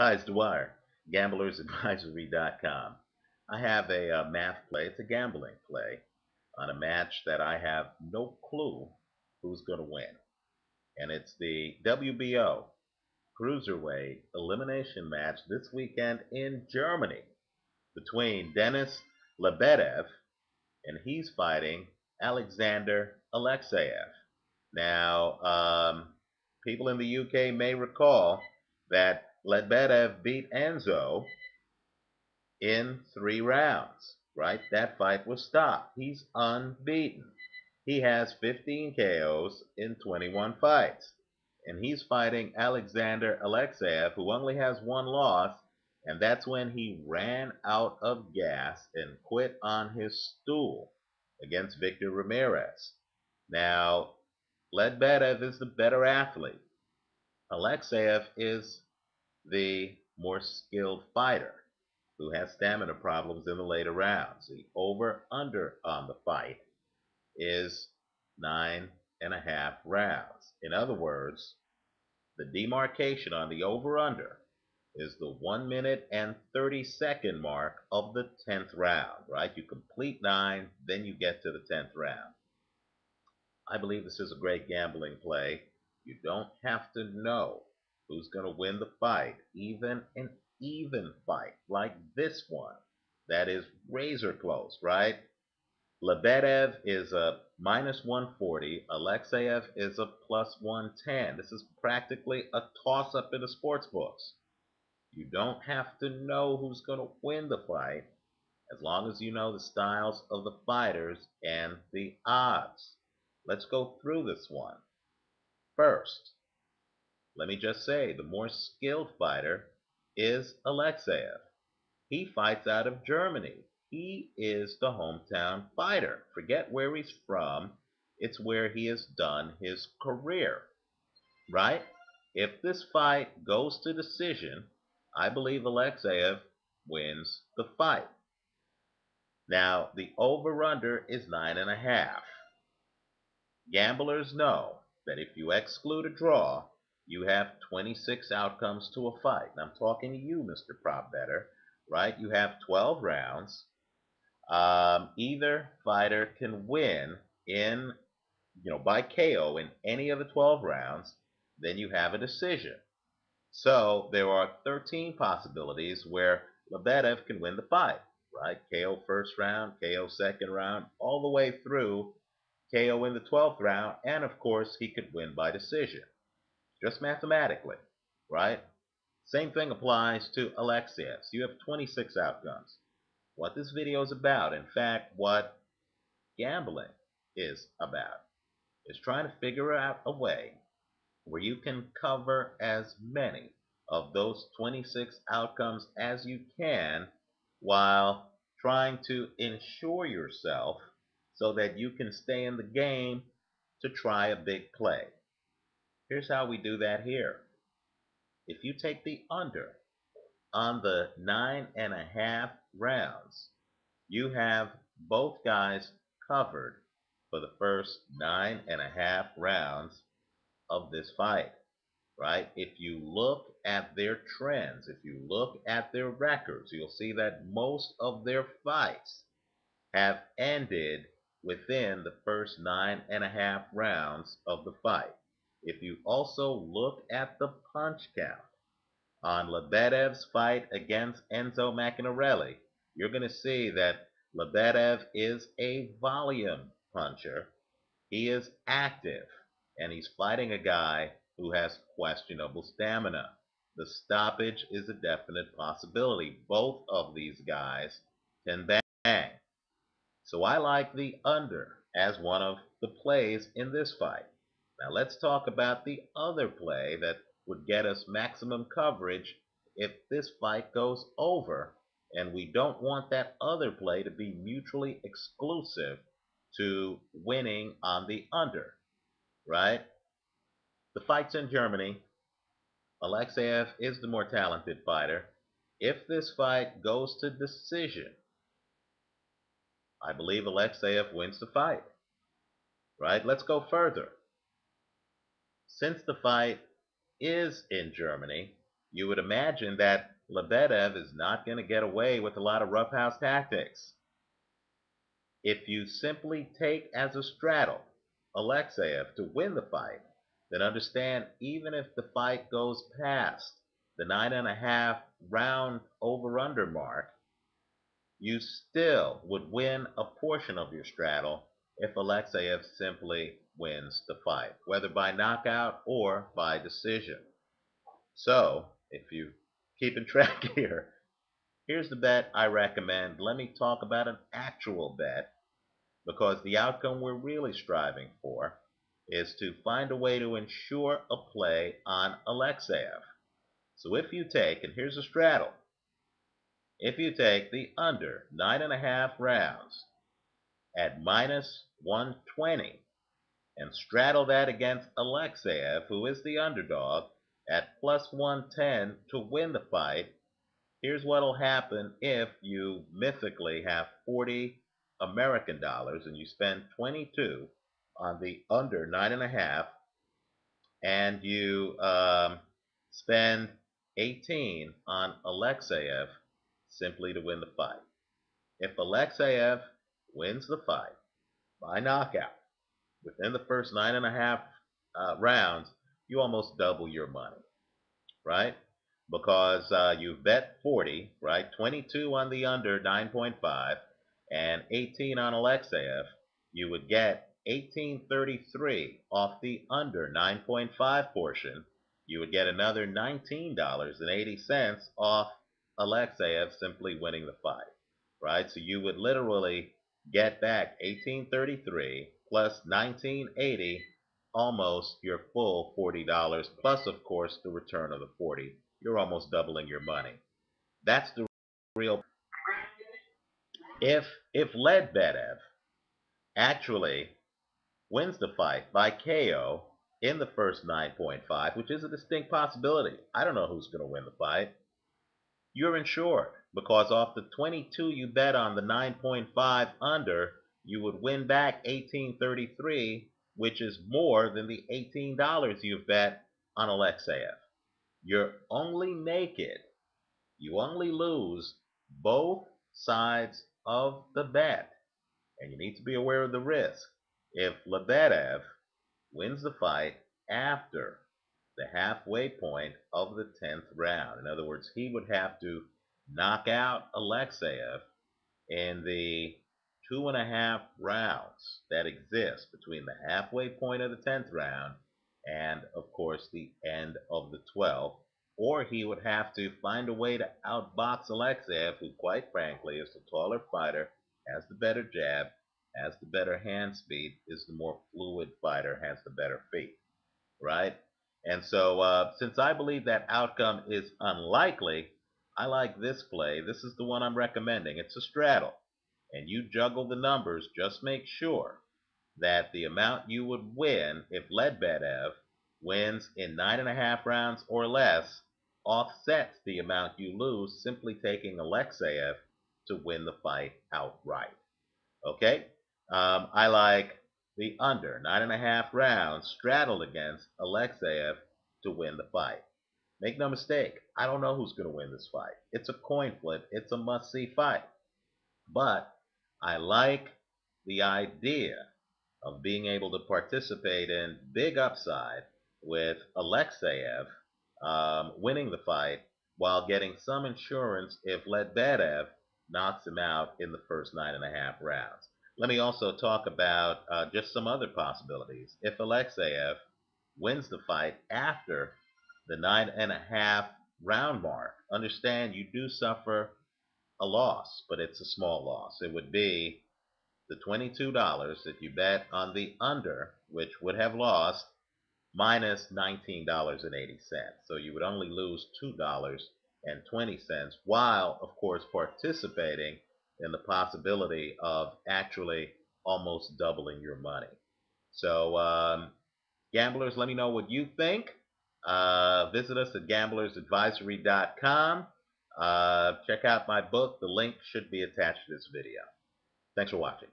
Hi, it's Dwyer, gamblersadvisory.com. I have a math play. It's a gambling play on a match that I have no clue who's going to win. And it's the WBO Cruiserweight Elimination match this weekend in Germany between Denis Lebedev and he's fighting Alexander Alexeev. Now, people in the UK may recall that Lebedev beat Enzo in 3 rounds, right? That fight was stopped. He's unbeaten. He has 15 KOs in 21 fights. And he's fighting Alexander Alexeev, who only has one loss, and that's when he ran out of gas and quit on his stool against Victor Ramirez. Now, Lebedev is the better athlete. Alexeyev is the more skilled fighter who has stamina problems in the later rounds. The over-under on the fight is 9.5 rounds. In other words, the demarcation on the over-under is the 1 minute and 30-second mark of the 10th round, right? You complete 9, then you get to the 10th round. I believe this is a great gambling play. You don't have to know who's going to win the fight, even an even fight like this one that is razor close, right? Lebedev is a minus 140. Alexeyev is a plus 110. This is practically a toss up in the sports books. You don't have to know who's going to win the fight as long as you know the styles of the fighters and the odds. Let's go through this one. First, let me just say the more skilled fighter is Alexeyev. He fights out of Germany. He is the hometown fighter. Forget where he's from. It's where he has done his career, right? If this fight goes to decision, I believe Alexeyev wins the fight. Now, the over-under is 9.5. Gamblers know that if you exclude a draw, you have 26 outcomes to a fight. And I'm talking to you, Mr. Prop Better, right? You have 12 rounds. Either fighter can win in, by KO in any of the 12 rounds. Then you have a decision. So there are 13 possibilities where Lebedev can win the fight, right? KO first round, KO second round, all the way through KO in the 12th round, and of course, he could win by decision, just mathematically, right? Same thing applies to Alexeev. So you have 26 outcomes. What this video is about, in fact, what gambling is about, is trying to figure out a way where you can cover as many of those 26 outcomes as you can while trying to insure yourself so that you can stay in the game to try a big play. Here's how we do that here. If you take the under on the 9.5 rounds, you have both guys covered for the first 9.5 rounds of this fight, right? If you look at their trends, if you look at their records, you'll see that most of their fights have ended within the first 9.5 rounds of the fight. If you also look at the punch count on Lebedev's fight against Enzo Machinarelli, you're going to see that Lebedev is a volume puncher. He is active, and he's fighting a guy who has questionable stamina. The stoppage is a definite possibility. Both of these guys can bang. So I like the under as one of the plays in this fight. Now let's talk about the other play that would get us maximum coverage if this fight goes over. And we don't want that other play to be mutually exclusive to winning on the under, right? The fight's in Germany. Alexeyev is the more talented fighter. If this fight goes to decision, I believe Alexeyev wins the fight, right? Let's go further. Since the fight is in Germany, you would imagine that Lebedev is not going to get away with a lot of roughhouse tactics. If you simply take as a straddle Alexeev to win the fight, then understand even if the fight goes past the 9.5 round over-under mark, you still would win a portion of your straddle if Alexeev simply wins the fight, whether by knockout or by decision. So, if you keeping track here, here's the bet I recommend. Let me talk about an actual bet, because the outcome we're really striving for is to find a way to ensure a play on Alexeev. So if you take, and here's a straddle, if you take the under 9.5 rounds at minus 120 and straddle that against Alexeev, who is the underdog, at plus 110 to win the fight, here's what'll happen if you mythically have 40 American dollars and you spend 22 on the under 9.5, and you spend 18 on Alexeev simply to win the fight. If Alexeev wins the fight by knockout within the first 9.5 rounds, you almost double your money, right? Because you bet 40, right? 22 on the under 9.5 and 18 on Alexeev. You would get 1833 off the under 9.5 portion. You would get another $19.80 off Alexeev simply winning the fight, right? So you would literally get back 1833 plus 1980, almost your full $40, plus of course the return of the 40. You're almost doubling your money. That's the real. If Lebedev actually wins the fight by KO in the first 9.5, which is a distinct possibility, I don't know who's going to win the fight, you're insured, because off the 22 you bet on the 9.5 under, you would win back 1833, which is more than the $18 you've bet on Alexeev. You're only naked. You only lose both sides of the bet, and you need to be aware of the risk. If Lebedev wins the fight after the halfway point of the 10th round, in other words, he would have to knock out Alexeev in the 2.5 rounds that exist between the halfway point of the 10th round and, of course, the end of the 12th, or he would have to find a way to outbox Alexeev, who, quite frankly, is the taller fighter, has the better jab, has the better hand speed, is the more fluid fighter, has the better feet, right? And so, since I believe that outcome is unlikely, I like this play. This is the one I'm recommending. It's a straddle, and you juggle the numbers. Just make sure that the amount you would win if Lebedev wins in 9.5 rounds or less offsets the amount you lose simply taking Alexeev to win the fight outright. Okay? I like the under 9.5 rounds straddled against Alexeev to win the fight. Make no mistake, I don't know who's going to win this fight. It's a coin flip. It's a must-see fight. But I like the idea of being able to participate in big upside with Alexeev winning the fight while getting some insurance if Lebedev knocks him out in the first 9.5 rounds. Let me also talk about just some other possibilities. If Alexeev wins the fight after the 9.5 round mark, understand you do suffer a loss, but it's a small loss. It would be the $22 that you bet on the under, which would have lost, minus $19.80. So you would only lose $2.20, while, of course, participating in the possibility of actually almost doubling your money. So, gamblers, let me know what you think. Visit us at gamblersadvisory.com. Check out my book. The link should be attached to this video. Thanks for watching.